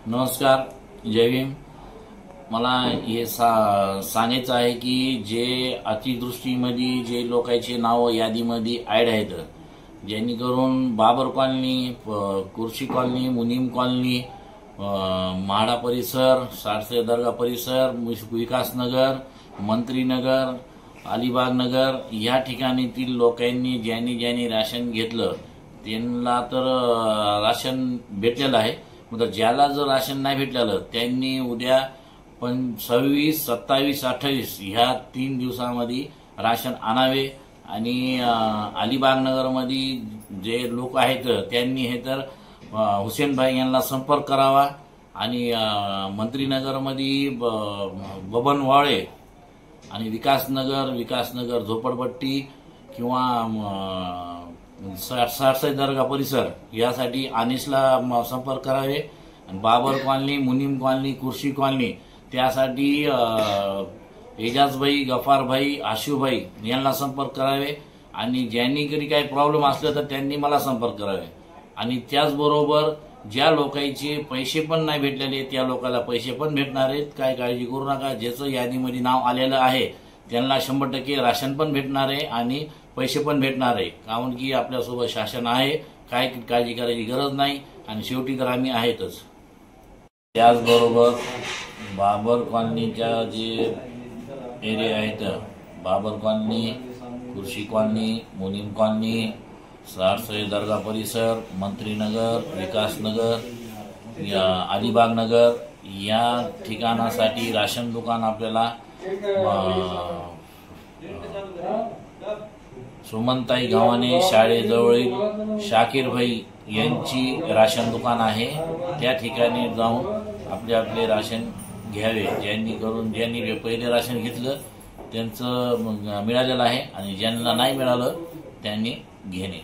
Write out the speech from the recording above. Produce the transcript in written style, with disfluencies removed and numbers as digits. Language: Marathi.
नमस्कार, जय भीम। मला हे सांगायचं आहे की जे अतिवृष्टीमध्ये जे लोकांचे नाव यादीमध्ये ॲड आहेत, जेणेकरून बाबर कॉलनी, कुर्शी कॉलनी, मुनीम कॉलनी, म्हाडा परिसर, सारसे दर्गा परिसर, विकासनगर, मंत्रीनगर, अलिबाग नगर या ठिकाणीतील लोकांनी ज्यांनी राशन घेतलं त्यांना तर राशन भेटलेलं आहे। मग ज्याला जर राशन नाही भेटलेलं त्यांनी उद्या 26, 27, 28 ह्या 3 दिवसांमध्ये राशन आणावे। आणि अलिबाग नगरमध्ये जे लोक आहेत त्यांनी हे तर हुसेनभाई यांना संपर्क करावा। आणि मंत्रीनगरमध्ये बबन वाळे आणि विकासनगर झोपडपट्टी किंवा सारसे दर्गा परिसर यासाठी अनिसला संपर्क करावे। बाबर कॉलनी, मुनीम कॉलनी, कुर्शी कॉलनी त्यासाठी एजाजभाई, गफारभाई, आशुभाई यांना संपर्क करावे। आणि ज्यांनी कधी काही प्रॉब्लेम असले तर त्यांनी मला संपर्क करावे। आणि त्याचबरोबर ज्या लोकांचे पैसे पण नाही भेटलेले त्या लोकांना पैसे पण भेटणार आहेत, काय काळजी करू नका। ज्याचं यादीमध्ये नाव आलेलं आहे त्यांना 100% राशन पण भेटणार आहे आणि पैसे पण भेटणार आहे। कारण की आपल्यासोबत शासन आहे, काय काळजी करायची गरज नाही। आणि शेवटी तर आम्ही आहेतच। त्याचबरोबर बाबर कॉलनीच्या जे एरिया आहेत, बाबर कॉलनी, कुर्शी कॉलनी, मुनीम कॉलनी, सारसे दर्गा परिसर, मंत्रीनगर, विकासनगर, अलिबाग नगर या ठिकाणासाठी राशन दुकान आपल्याला सुमनताई गव्हाणे शाळेजवळील शाकीरभाई यांची राशन दुकान आहे। त्या ठिकाणी जाऊन आपले राशन घ्यावे। ज्यांनी पहिले राशन घेतलं त्यांचं मिळालेलं आहे आणि ज्यांना नाही मिळालं त्यांनी घेणे।